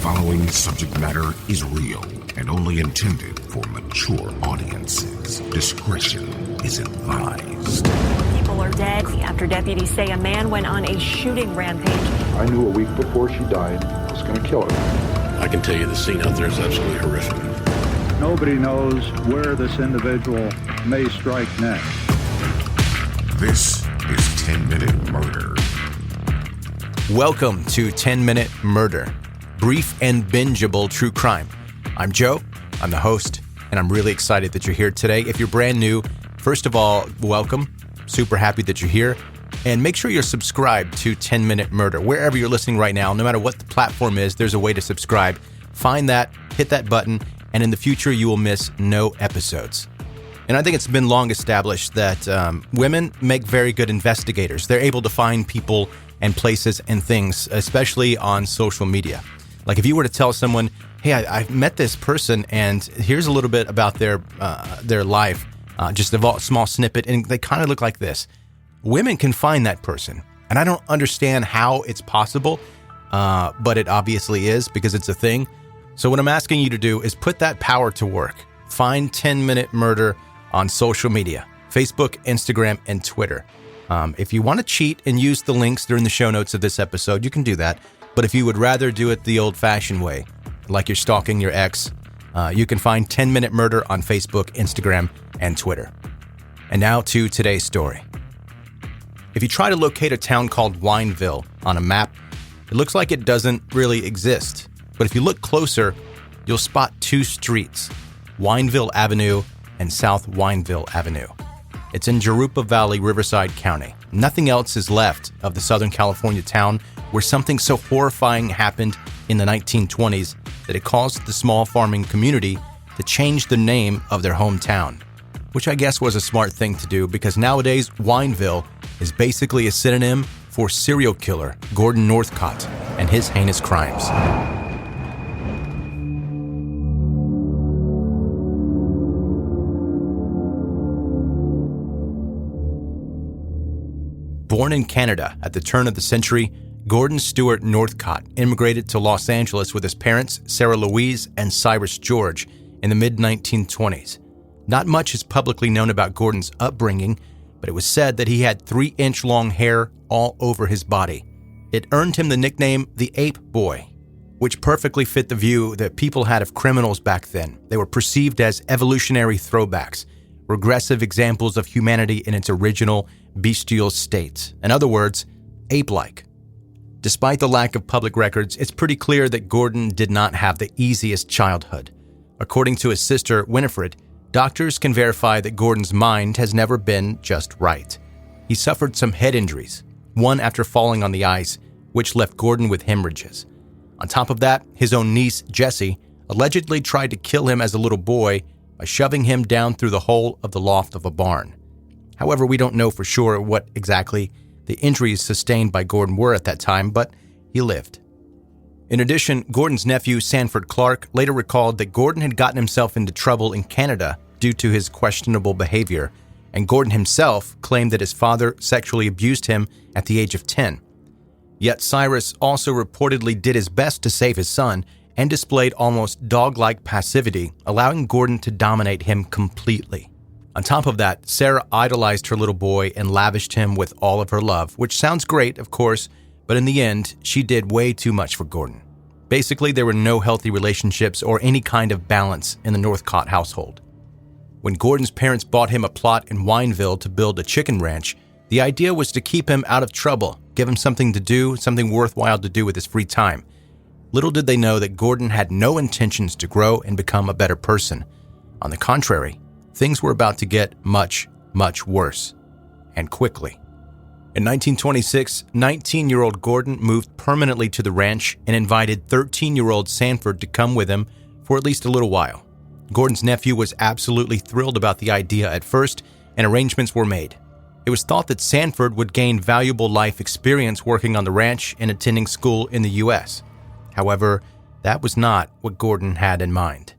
following subject matter is real and only intended for mature audiences. Discretion is advised. People are dead after deputies say a man went on a shooting rampage. I knew a week before she died I was going to kill her. I can tell you the scene out there is absolutely horrific. Nobody knows where this individual may strike next. This is 10-Minute Murder. Welcome to 10-Minute Murder, brief and bingeable true crime. I'm Joe, I'm the host, and I'm really excited that you're here today. If you're brand new, first of all, welcome. Super happy that you're here. And make sure you're subscribed to 10-Minute Murder. Wherever you're listening right now, no matter what the platform is, there's a way to subscribe. Find that, hit that button, and in the future, you will miss no episodes. And I think it's been long established that women make very good investigators. They're able to find people and places and things, especially on social media. Like if you were to tell someone, hey, I've met this person and here's a little bit about their life, just a small snippet, and they kind of look like this. Women can find that person. And I don't understand how it's possible, but it obviously is because it's a thing. So what I'm asking you to do is put that power to work. Find 10-Minute Murder on social media, Facebook, Instagram, and Twitter. If you want to cheat and use the links during the show notes of this episode, you can do that. But if you would rather do it the old-fashioned way, like you're stalking your ex, you can find 10-Minute Murder on Facebook, Instagram, and Twitter. And now to today's story. If you try to locate a town called Wineville on a map, it looks like it doesn't really exist. But if you look closer, you'll spot two streets, Wineville Avenue and South Wineville Avenue. It's in Jurupa Valley, Riverside County. Nothing else is left of the Southern California town where something so horrifying happened in the 1920s that it caused the small farming community to change the name of their hometown, which I guess was a smart thing to do because nowadays Wineville is basically a synonym for serial killer Gordon Northcott and his heinous crimes. Born in Canada at the turn of the century, Gordon Stewart Northcott immigrated to Los Angeles with his parents, Sarah Louise and Cyrus George, in the mid-1920s. Not much is publicly known about Gordon's upbringing, but it was said that he had 3-inch long hair all over his body. It earned him the nickname the Ape Boy, which perfectly fit the view that people had of criminals back then. They were perceived as evolutionary throwbacks, regressive examples of humanity in its original bestial state. In other words, ape-like. Despite the lack of public records, it's pretty clear that Gordon did not have the easiest childhood. According to his sister, Winifred, doctors can verify that Gordon's mind has never been just right. He suffered some head injuries, one after falling on the ice, which left Gordon with hemorrhages. On top of that, his own niece, Jessie, allegedly tried to kill him as a little boy by shoving him down through the hole of the loft of a barn. However, we don't know for sure what exactly the injuries sustained by Gordon were at that time, but he lived. In addition, Gordon's nephew, Sanford Clark, later recalled that Gordon had gotten himself into trouble in Canada due to his questionable behavior, and Gordon himself claimed that his father sexually abused him at the age of 10. Yet Cyrus also reportedly did his best to save his son and displayed almost dog-like passivity, allowing Gordon to dominate him completely. On top of that, Sarah idolized her little boy and lavished him with all of her love, which sounds great, of course, but in the end, she did way too much for Gordon. Basically, there were no healthy relationships or any kind of balance in the Northcott household. When Gordon's parents bought him a plot in Wineville to build a chicken ranch, the idea was to keep him out of trouble, give him something to do, something worthwhile to do with his free time. Little did they know that Gordon had no intentions to grow and become a better person. On the contrary, things were about to get much, much worse, and quickly. In 1926, 19-year-old Gordon moved permanently to the ranch and invited 13-year-old Sanford to come with him for at least a little while. Gordon's nephew was absolutely thrilled about the idea at first, and arrangements were made. It was thought that Sanford would gain valuable life experience working on the ranch and attending school in the U.S. However, that was not what Gordon had in mind.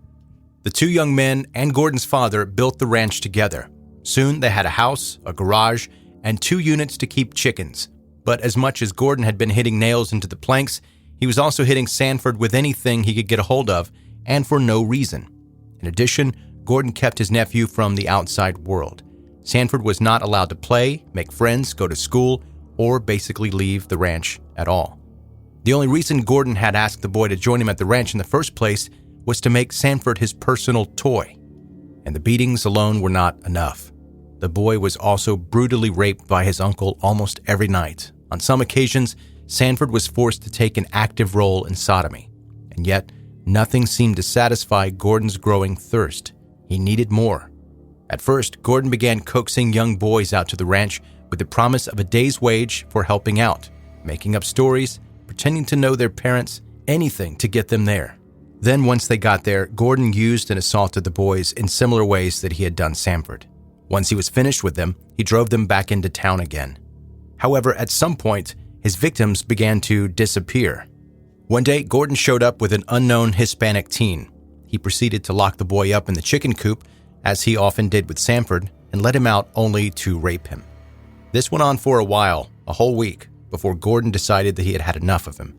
The two young men and Gordon's father built the ranch together. Soon they had a house, a garage, and 2 units to keep chickens. But as much as Gordon had been hitting nails into the planks, he was also hitting Sanford with anything he could get a hold of, and for no reason. In addition, Gordon kept his nephew from the outside world. Sanford was not allowed to play, make friends, go to school, or basically leave the ranch at all. The only reason Gordon had asked the boy to join him at the ranch in the first place was to make Sanford his personal toy. And the beatings alone were not enough. The boy was also brutally raped by his uncle almost every night. On some occasions, Sanford was forced to take an active role in sodomy. And yet, nothing seemed to satisfy Gordon's growing thirst. He needed more. At first, Gordon began coaxing young boys out to the ranch with the promise of a day's wage for helping out, making up stories, pretending to know their parents, anything to get them there. Then once they got there, Gordon used and assaulted the boys in similar ways that he had done Sanford. Once he was finished with them, he drove them back into town again. However, at some point, his victims began to disappear. One day, Gordon showed up with an unknown Hispanic teen. He proceeded to lock the boy up in the chicken coop, as he often did with Sanford, and let him out only to rape him. This went on for a while, a whole week, before Gordon decided that he had had enough of him.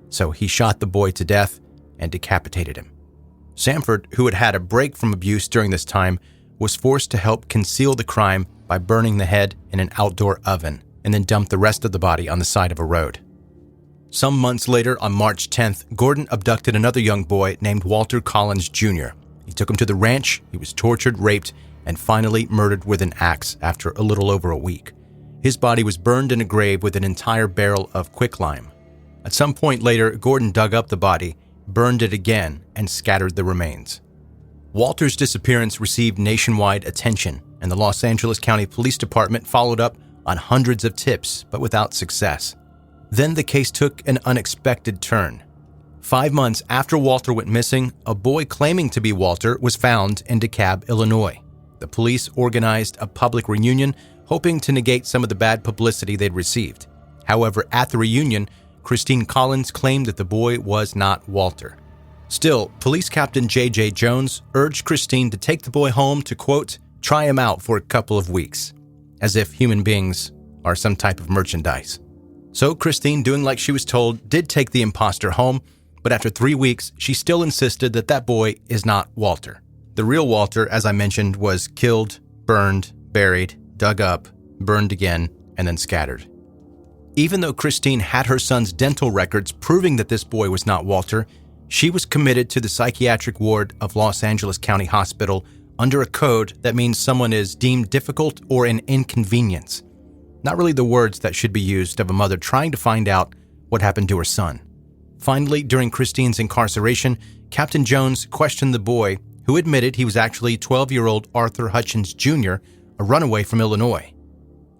So he shot the boy to death and decapitated him. Sanford, who had had a break from abuse during this time, was forced to help conceal the crime by burning the head in an outdoor oven and then dumped the rest of the body on the side of a road. Some months later, on March 10th, Gordon abducted another young boy named Walter Collins Jr. He took him to the ranch, he was tortured, raped, and finally murdered with an axe after a little over a week. His body was burned in a grave with an entire barrel of quicklime. At some point later, Gordon dug up the body, burned it again, and scattered the remains. Walter's disappearance received nationwide attention, and the Los Angeles County Police Department followed up on hundreds of tips, but without success. Then the case took an unexpected turn. 5 months after Walter went missing, a boy claiming to be Walter was found in DeKalb, Illinois. The police organized a public reunion, hoping to negate some of the bad publicity they'd received. However, at the reunion, Christine Collins claimed that the boy was not Walter. Still, Police Captain J.J. Jones urged Christine to take the boy home to, quote, try him out for a couple of weeks, as if human beings are some type of merchandise. So Christine, doing like she was told, did take the imposter home, but after 3 weeks, she still insisted that that boy is not Walter. The real Walter, as I mentioned, was killed, burned, buried, dug up, burned again, and then scattered. Even though Christine had her son's dental records proving that this boy was not Walter, she was committed to the psychiatric ward of Los Angeles County Hospital under a code that means someone is deemed difficult or an inconvenience. Not really the words that should be used of a mother trying to find out what happened to her son. Finally, during Christine's incarceration, Captain Jones questioned the boy, who admitted he was actually 12-year-old Arthur Hutchins Jr., a runaway from Illinois.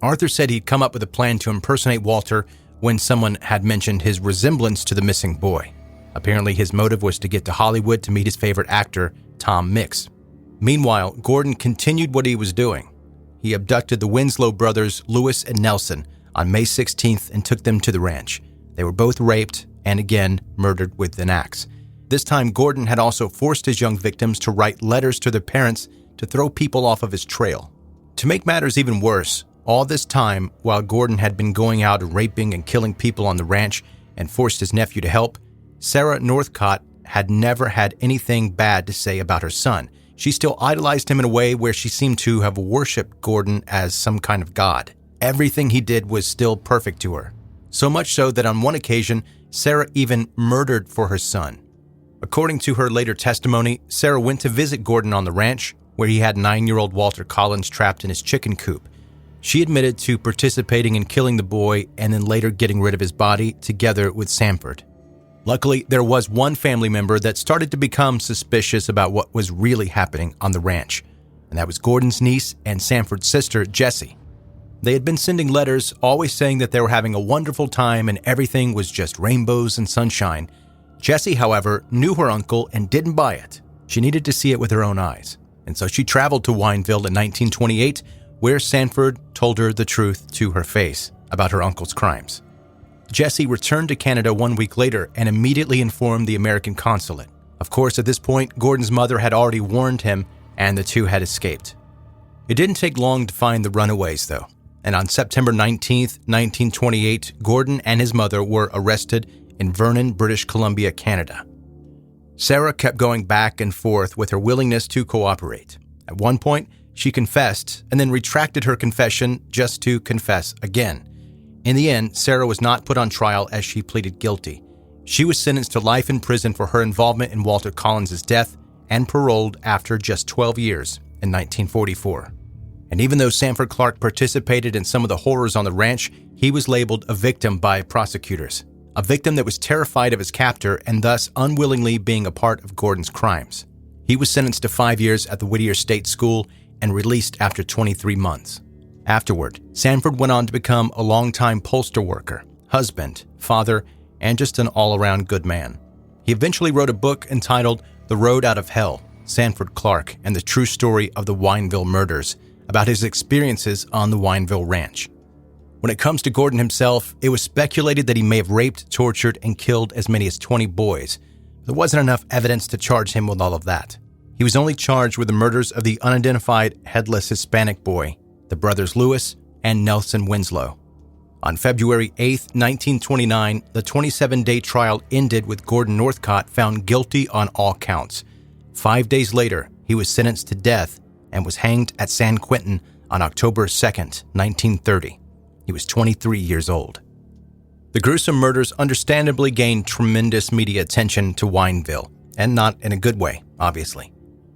Arthur said he'd come up with a plan to impersonate Walter when someone had mentioned his resemblance to the missing boy. Apparently, his motive was to get to Hollywood to meet his favorite actor, Tom Mix. Meanwhile, Gordon continued what he was doing. He abducted the Winslow brothers, Lewis and Nelson, on May 16th and took them to the ranch. They were both raped and again murdered with an axe. This time, Gordon had also forced his young victims to write letters to their parents to throw people off of his trail. To make matters even worse, all this time, while Gordon had been going out and raping and killing people on the ranch and forced his nephew to help, Sarah Northcott had never had anything bad to say about her son. She still idolized him in a way where she seemed to have worshipped Gordon as some kind of god. Everything he did was still perfect to her. So much so that on one occasion, Sarah even murdered for her son. According to her later testimony, Sarah went to visit Gordon on the ranch, where he had 9-year-old Walter Collins trapped in his chicken coop. She admitted to participating in killing the boy and then later getting rid of his body together with Sanford. Luckily, there was one family member that started to become suspicious about what was really happening on the ranch, and that was Gordon's niece and Sanford's sister, Jessie. They had been sending letters, always saying that they were having a wonderful time and everything was just rainbows and sunshine. Jessie, however, knew her uncle and didn't buy it. She needed to see it with her own eyes, and so she traveled to Wineville in 1928, where Sanford told her the truth to her face about her uncle's crimes. Jessie returned to Canada 1 week later and immediately informed the American consulate. Of course, at this point, Gordon's mother had already warned him, and the two had escaped. It didn't take long to find the runaways, though, and on September 19th, 1928, Gordon and his mother were arrested in Vernon, British Columbia, Canada. Sarah kept going back and forth with her willingness to cooperate. At one point, she confessed and then retracted her confession just to confess again. In the end, Sarah was not put on trial as she pleaded guilty. She was sentenced to life in prison for her involvement in Walter Collins' death and paroled after just 12 years in 1944. And even though Sanford Clark participated in some of the horrors on the ranch, he was labeled a victim by prosecutors. A victim that was terrified of his captor and thus unwillingly being a part of Gordon's crimes. He was sentenced to 5 years at the Whittier State School and released after 23 months. Afterward, Sanford went on to become a longtime pollster worker, husband, father, and just an all-around good man. He eventually wrote a book entitled The Road Out of Hell, Sanford Clark and the True Story of the Wineville Murders, about his experiences on the Wineville Ranch. When it comes to Gordon himself, it was speculated that he may have raped, tortured, and killed as many as 20 boys. There wasn't enough evidence to charge him with all of that. He was only charged with the murders of the unidentified headless Hispanic boy, the brothers Lewis and Nelson Winslow. On February 8, 1929, the 27-day trial ended with Gordon Northcott found guilty on all counts. 5 days later, he was sentenced to death and was hanged at San Quentin on October 2, 1930. He was 23 years old. The gruesome murders understandably gained tremendous media attention to Wineville, and not in a good way, obviously.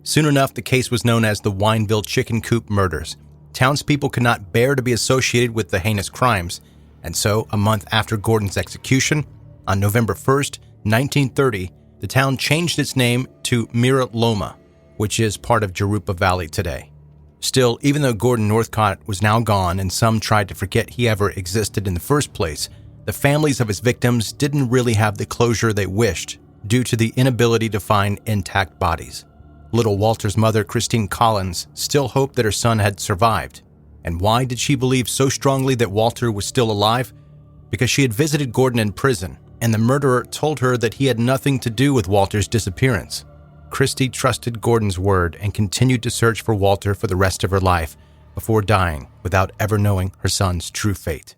Soon enough, the case was known as the Wineville Chicken Coop murders. Townspeople could not bear to be associated with the heinous crimes, and so, a month after Gordon's execution, on November 1st, 1930, the town changed its name to Mira Loma, which is part of Jurupa Valley today. Still, even though Gordon Northcott was now gone and some tried to forget he ever existed in the first place, the families of his victims didn't really have the closure they wished due to the inability to find intact bodies. Little Walter's mother, Christine Collins, still hoped that her son had survived. And why did she believe so strongly that Walter was still alive? Because she had visited Gordon in prison, and the murderer told her that he had nothing to do with Walter's disappearance. Christy trusted Gordon's word and continued to search for Walter for the rest of her life before dying without ever knowing her son's true fate.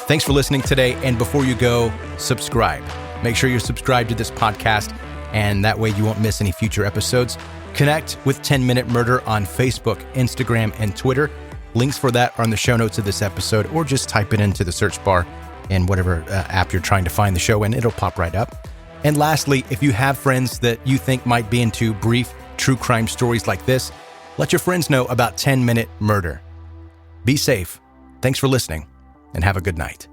Thanks for listening today, and before you go, subscribe. Make sure you're subscribed to this podcast, and that way you won't miss any future episodes. Connect with 10 Minute Murder on Facebook, Instagram, and Twitter. Links for that are in the show notes of this episode, or just type it into the search bar in whatever app you're trying to find the show in. It'll pop right up. And lastly, if you have friends that you think might be into brief true crime stories like this, let your friends know about 10 Minute Murder. Be safe. Thanks for listening, and have a good night.